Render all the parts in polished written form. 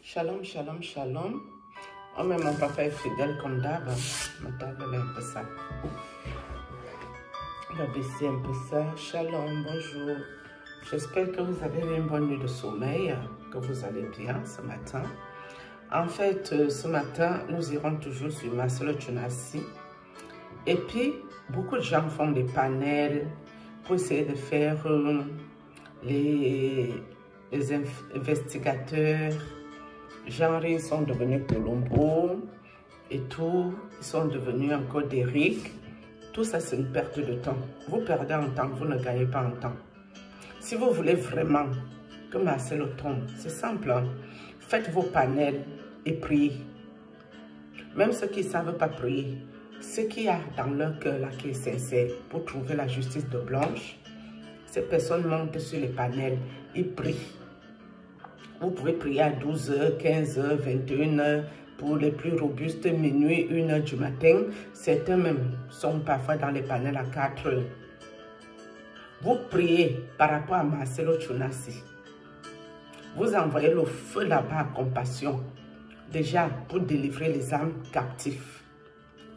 Shalom, shalom, shalom. Oh, mais mon papa est fidèle comme d'hab. Ma table est un peu ça. On va baisser un peu ça. Shalom, bonjour. J'espère que vous avez eu une bonne nuit de sommeil, que vous allez bien ce matin. En fait, ce matin, nous irons toujours sur Marcelo Tchunassi. Et puis, beaucoup de gens font des panels pour essayer de faire les investigateurs. Genre, ils sont devenus Colombo et tout. Ils sont devenus encore d'Eric. Tout ça, c'est une perte de temps. Vous perdez en temps, vous ne gagnez pas en temps. Si vous voulez vraiment que Marcelo tombe, c'est simple. Hein? Faites vos panels et priez. Même ceux qui ne savent pas prier, ce qu'il y a dans leur cœur là qui est sincère pour trouver la justice de Blanche, ces personnes montent sur les panels et prient. Vous pouvez prier à 12h, 15h, 21h, pour les plus robustes, minuit, 1h du matin. Certains même sont parfois dans les panels à 4h. Vous priez par rapport à Marcelo Tchunassi. Vous envoyez le feu là-bas à Compassion, déjà pour délivrer les âmes captives.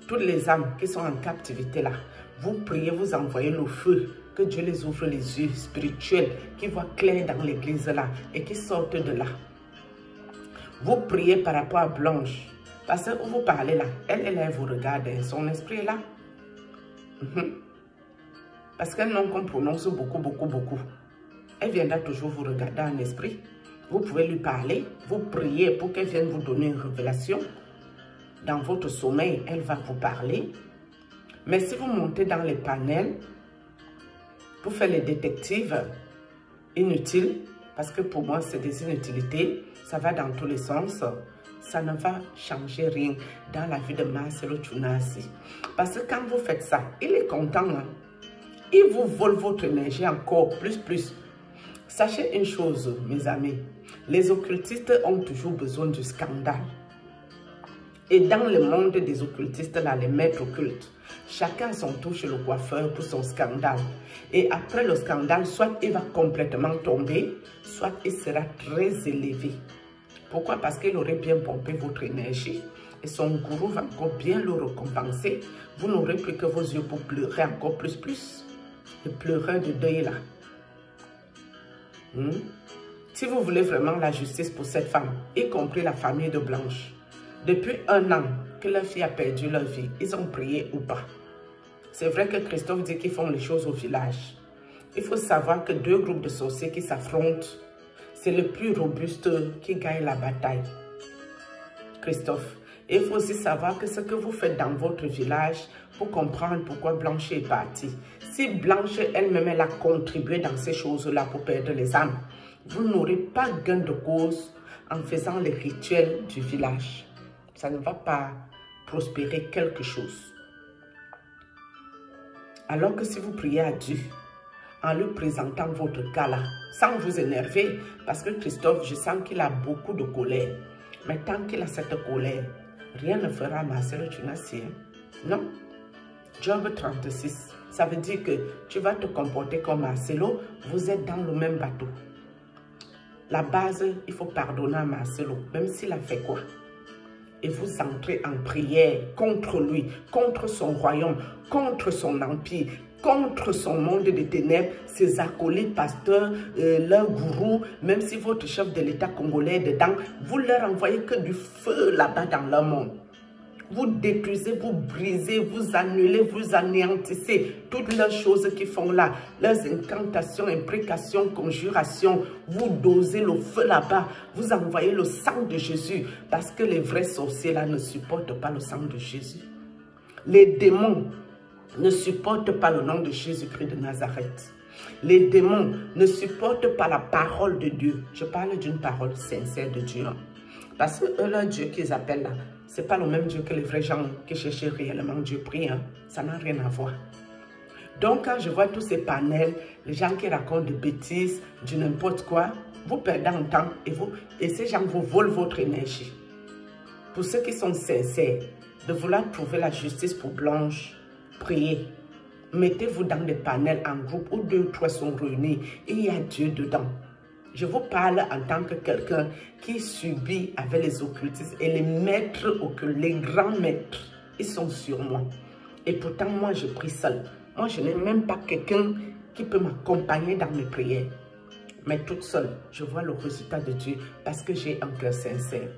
Toutes les âmes qui sont en captivité là, vous priez, vous envoyez le feu, que Dieu les ouvre les yeux spirituels, qui voient clair dans l'église là et qui sortent de là. Vous priez par rapport à Blanche, parce que vous parlez là, elle vous regarde, son esprit est là. Parce qu'un nom qu'on prononce beaucoup, elle viendra toujours vous regarder en esprit. Vous pouvez lui parler, vous priez pour qu'elle vienne vous donner une révélation. Dans votre sommeil, elle va vous parler. Mais si vous montez dans les panels, pour faire les détectives inutiles, parce que pour moi c'est des inutilités, ça va dans tous les sens, ça ne va changer rien dans la vie de Marcelo Tchunassi. Parce que quand vous faites ça, il est content, hein? Il vous vole votre énergie encore plus. Sachez une chose, mes amis, les occultistes ont toujours besoin du scandale. Et dans le monde des occultistes, là, les maîtres occultes, chacun son tour chez le coiffeur pour son scandale. Et après le scandale, soit il va complètement tomber, soit il sera très élevé. Pourquoi? Parce qu'il aurait bien pompé votre énergie. Et son gourou va encore bien le récompenser. Vous n'aurez plus que vos yeux pour pleurer encore plus. Le pleureur de deuil là. Si vous voulez vraiment la justice pour cette femme, y compris la famille de Blanche, depuis 1 an que leur fille a perdu leur vie, ils ont prié ou pas. C'est vrai que Christophe dit qu'ils font les choses au village. Il faut savoir que 2 groupes de sorciers qui s'affrontent, c'est le plus robuste qui gagne la bataille. Christophe. Et il faut aussi savoir que ce que vous faites dans votre village pour comprendre pourquoi Blanche est partie. Si Blanche elle-même elle a contribué dans ces choses-là pour perdre les âmes, vous n'aurez pas gain de cause en faisant les rituels du village. Ça ne va pas prospérer quelque chose. Alors que si vous priez à Dieu, en lui présentant votre cas là, sans vous énerver, parce que Christophe, je sens qu'il a beaucoup de colère. Mais tant qu'il a cette colère, rien ne fera Marcelo Tchunassi. Non. Job 36, ça veut dire que tu vas te comporter comme Marcelo, vous êtes dans le même bateau. La base, il faut pardonner à Marcelo, même s'il a fait quoi. Et vous entrez en prière contre lui, contre son royaume, contre son empire, contre son monde des ténèbres, ses acolytes, pasteurs, leurs gourous, même si votre chef de l'État congolais est dedans, vous leur envoyez que du feu là-bas dans leur monde. Vous détruisez, vous brisez, vous annulez, vous anéantissez toutes leurs choses qu'ils font là, leurs incantations, imprécations, conjurations. Vous dosez le feu là-bas, vous envoyez le sang de Jésus parce que les vrais sorciers là ne supportent pas le sang de Jésus. Les démons ne supportent pas le nom de Jésus-Christ de Nazareth. Les démons ne supportent pas la parole de Dieu. Je parle d'une parole sincère de Dieu. Parce que eux, leur Dieu qu'ils appellent là, ce n'est pas le même Dieu que les vrais gens qui cherchent réellement Dieu prient. Hein? Ça n'a rien à voir. Donc, quand je vois tous ces panels, les gens qui racontent de bêtises, du n'importe quoi, vous perdez en temps et ces gens vous volent votre énergie. Pour ceux qui sont sincères, de vouloir trouver la justice pour Blanche, priez. Mettez-vous dans des panels en groupe où 2 ou 3 sont réunis et il y a Dieu dedans. Je vous parle en tant que quelqu'un qui subit avec les occultistes et les maîtres occultes, les grands maîtres, ils sont sur moi. Et pourtant, moi, je prie seul. Moi, je n'ai même pas quelqu'un qui peut m'accompagner dans mes prières. Mais toute seule, je vois le résultat de Dieu parce que j'ai un cœur sincère.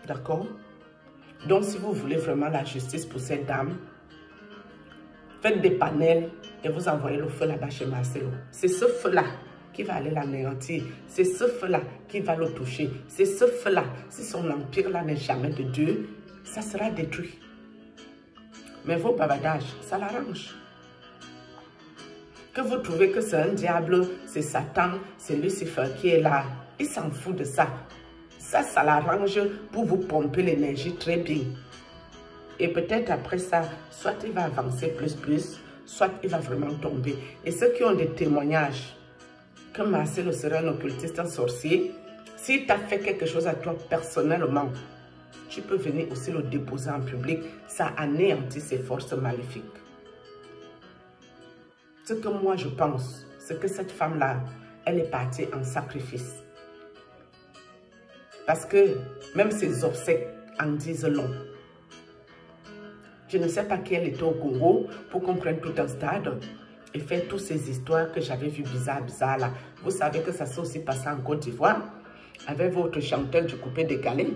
D'accord? Donc, si vous voulez vraiment la justice pour cette dame, faites des panels et vous envoyez le feu là-bas chez Marcelo. C'est ce feu-là qui va aller l'anéantir. C'est ce feu-là qui va le toucher. C'est ce feu-là, si son empire-là n'est jamais de Dieu, ça sera détruit. Mais vos bavardages, ça l'arrange. Que vous trouvez que c'est un diable, c'est Satan, c'est Lucifer qui est là. Il s'en fout de ça. Ça l'arrange pour vous pomper l'énergie très bien. Et peut-être après ça, soit il va avancer plus, soit il va vraiment tomber. Et ceux qui ont des témoignages, que Marcelo serait un occultiste, un sorcier, s'il t'a fait quelque chose à toi personnellement, tu peux venir aussi le déposer en public. Ça anéantit ses forces maléfiques. Ce que moi je pense, c'est que cette femme-là, elle est partie en sacrifice. Parce que même ses obsèques en disent long. Je ne sais pas qui elle était au Congo pour qu'on prenne tout un stade et faire toutes ces histoires que j'avais vues bizarres là. Vous savez que ça s'est aussi passé en Côte d'Ivoire avec votre chanteur du coupé décalé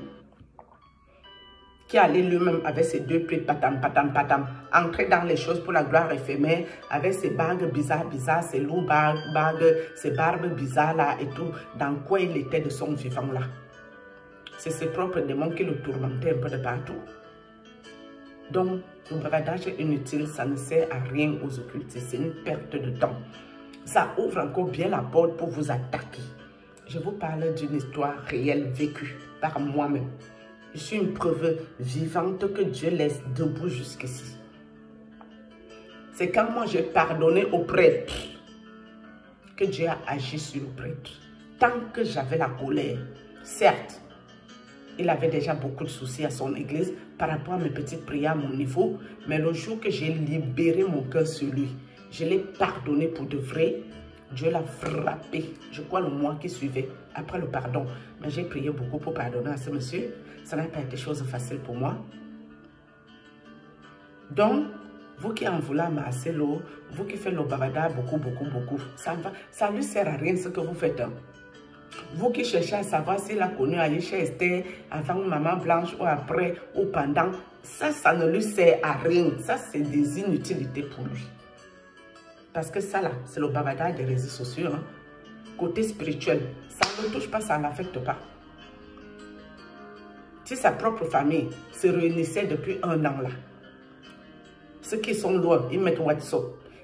qui allait lui-même avec ses deux pieds patam, entrer dans les choses pour la gloire éphémère avec ses bagues bizarres, ses loups bagues, ses barbes bizarres là et tout. Dans quoi il était de son vivant là? C'est ses propres démons qui le tourmentaient un peu de partout. Donc, le bavardage est inutile, ça ne sert à rien aux occultistes, c'est une perte de temps. Ça ouvre encore bien la porte pour vous attaquer. Je vous parle d'une histoire réelle vécue par moi-même. Je suis une preuve vivante que Dieu laisse debout jusqu'ici. C'est quand moi j'ai pardonné au prêtre que Dieu a agi sur le prêtre. Tant que j'avais la colère, certes, il avait déjà beaucoup de soucis à son église par rapport à mes petites prières à mon niveau. Mais le jour que j'ai libéré mon cœur sur lui, je l'ai pardonné pour de vrai. Dieu l'a frappé, je crois le mois qui suivait, après le pardon. Mais j'ai prié beaucoup pour pardonner à ce monsieur. Ça n'a pas été chose facile pour moi. Donc, vous qui en voulez à Marcelo, vous qui faites le bavardage beaucoup, ça ne lui sert à rien ce que vous faites. Hein. Vous qui cherchez à savoir s'il a connu Aïcha Esther avant Maman Blanche ou après ou pendant, ça ne lui sert à rien. Ça, c'est des inutilités pour lui. Parce que ça là, c'est le bavardage des réseaux sociaux. Hein. Côté spirituel, ça ne touche pas, ça n'affecte pas. Si sa propre famille se réunissait depuis 1 an là, ceux qui sont loin, ils mettent WhatsApp,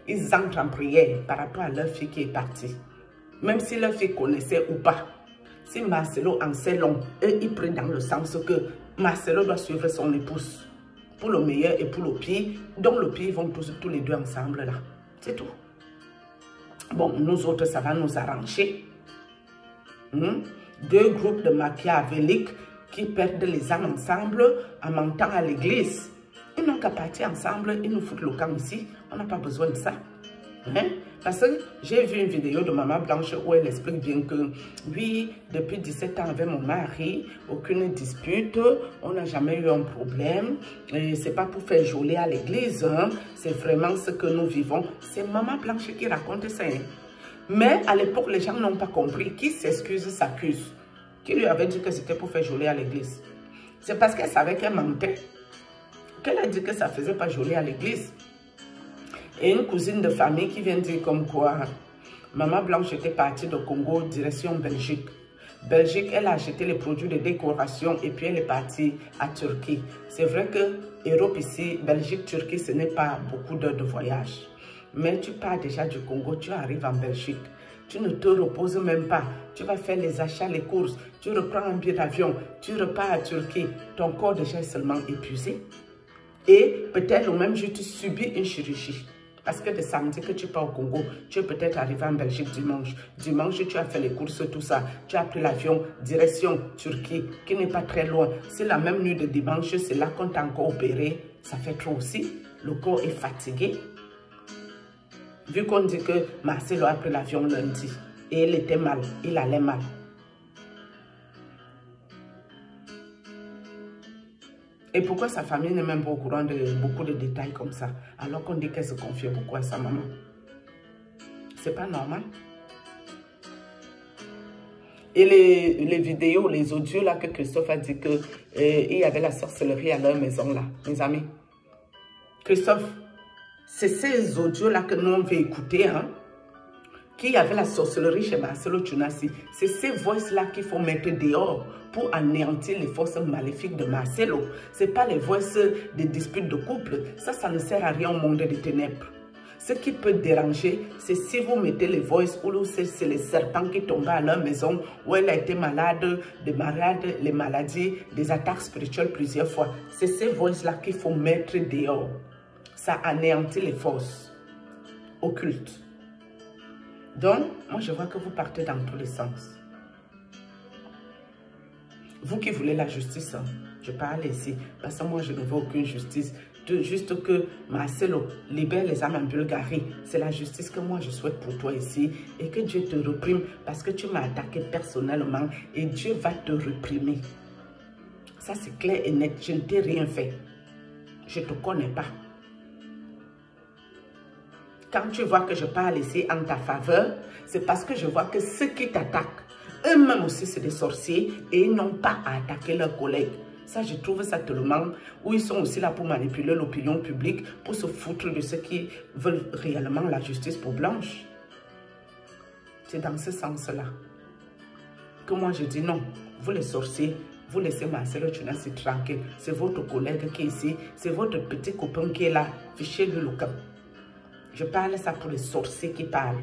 ils entrent en prière par rapport à leur fille qui est partie. Même si leur fille connaissait ou pas. Si Marcelo en sait long, eux, ils prennent dans le sens que Marcelo doit suivre son épouse. Pour le meilleur et pour le pire. Donc le pire, ils vont tous les deux ensemble là. C'est tout. Bon, nous autres, ça va nous arranger. 2 groupes de machiavéliques qui perdent les âmes ensemble en mentant à l'église. Ils n'ont qu'à partir ensemble, ils nous foutent le camp ici. On n'a pas besoin de ça. Hein? Parce que j'ai vu une vidéo de Maman Blanche où elle explique bien que oui, depuis 17 ans avec mon mari, aucune dispute, on n'a jamais eu un problème. C'est pas pour faire jolie à l'église, hein? C'est vraiment ce que nous vivons. C'est Maman Blanche qui raconte ça. Hein? Mais à l'époque, les gens n'ont pas compris. Qui s'excuse s'accuse. Qui lui avait dit que c'était pour faire jolie à l'église? C'est parce qu'elle savait qu'elle mentait. Qu'elle a dit que ça faisait pas jolie à l'église. Et une cousine de famille qui vient dire comme quoi Maman Blanche était partie de Congo direction Belgique. Belgique, elle a acheté les produits de décoration et puis elle est partie à Turquie. C'est vrai que Europe ici, Belgique, Turquie, ce n'est pas beaucoup d'heures de voyage. Mais tu pars déjà du Congo, tu arrives en Belgique. Tu ne te reposes même pas. Tu vas faire les achats, les courses. Tu reprends un billet d'avion. Tu repars à Turquie. Ton corps déjà est seulement épuisé. Et peut-être le même jour, tu subis une chirurgie. Parce que le samedi que tu pars au Congo, tu es peut-être arrivé en Belgique dimanche. Dimanche, tu as fait les courses, tout ça. Tu as pris l'avion, direction Turquie, qui n'est pas très loin. C'est la même nuit de dimanche, c'est là qu'on t'a encore opéré. Ça fait trop aussi. Le corps est fatigué. Vu qu'on dit que Marcelo a pris l'avion lundi Et il était mal, il allait mal. Et pourquoi sa famille n'est même pas au courant de beaucoup de détails comme ça, alors qu'on dit qu'elle se confie beaucoup à sa maman? C'est pas normal. Et les vidéos, les audios là que Christophe a dit que il y avait la sorcellerie à leur maison là, mes amis. Christophe, c'est ces audios là que nous on veut écouter, hein, qu'il y avait la sorcellerie chez Marcelo Tunasi. C'est ces voix là qu'il faut mettre dehors pour anéantir les forces maléfiques de Marcelo. Ce n'est pas les voix des disputes de couple. Ça ne sert à rien au monde des ténèbres. Ce qui peut déranger, c'est si vous mettez les voices où c'est les serpents qui tombent à leur maison, où elle a été malade, les maladies, des attaques spirituelles plusieurs fois. C'est ces voices-là qu'il faut mettre dehors. Ça anéantit les forces occultes. Donc, moi je vois que vous partez dans tous les sens. Vous qui voulez la justice, hein, je parle ici, parce que moi je ne veux aucune justice. Juste que Marcelo libère les âmes en Bulgarie. C'est la justice que moi je souhaite pour toi ici. Et que Dieu te réprime parce que tu m'as attaqué personnellement. Et Dieu va te réprimer. Ça c'est clair et net. Je ne t'ai rien fait. Je ne te connais pas. Quand tu vois que je parle ici en ta faveur, c'est parce que je vois que ceux qui t'attaquent, eux-mêmes aussi c'est des sorciers et ils n'ont pas à attaquer leurs collègues. Ça, je trouve ça tellement, où ils sont aussi là pour manipuler l'opinion publique, pour se foutre de ceux qui veulent réellement la justice pour Blanche. C'est dans ce sens-là que moi je dis non. Vous les sorciers, vous laissez Marcelo Tunasi tranquille. C'est votre collègue qui est ici, c'est votre petit copain qui est là. Fichez-le le camp. Je parle ça pour les sorciers qui parlent.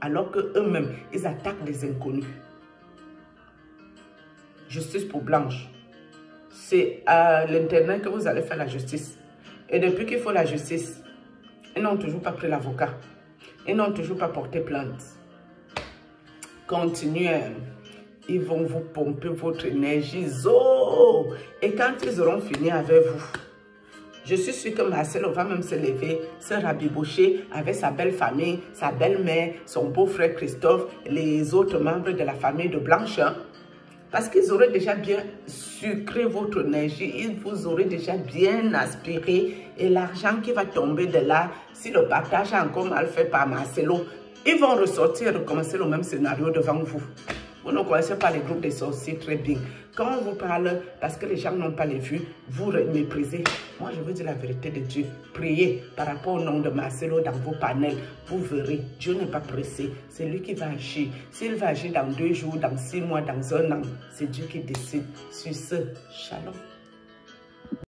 Alors qu'eux-mêmes, ils attaquent des inconnus. Justice pour Blanche. C'est à l'internet que vous allez faire la justice. Et depuis qu'il faut la justice, ils n'ont toujours pas pris l'avocat. Ils n'ont toujours pas porté plainte. Continuez. Ils vont vous pomper votre énergie. Et quand ils auront fini avec vous, je suis sûre que Marcelo va même se lever, se rabibocher avec sa belle famille, sa belle-mère, son beau-frère Christophe, les autres membres de la famille de Blanche. Parce qu'ils auraient déjà bien sucré votre énergie, ils vous auraient déjà bien aspiré. Et l'argent qui va tomber de là, si le partage est encore mal fait par Marcelo, ils vont ressortir et recommencer le même scénario devant vous. Vous ne connaissez pas les groupes des sorciers très bien. Quand on vous parle, parce que les gens n'ont pas les vues, vous méprisez. Moi, je veux dire la vérité de Dieu. Priez par rapport au nom de Marcelo dans vos panels. Vous verrez, Dieu n'est pas pressé. C'est lui qui va agir. S'il va agir dans 2 jours, dans 6 mois, dans 1 an, c'est Dieu qui décide. Sur ce, shalom.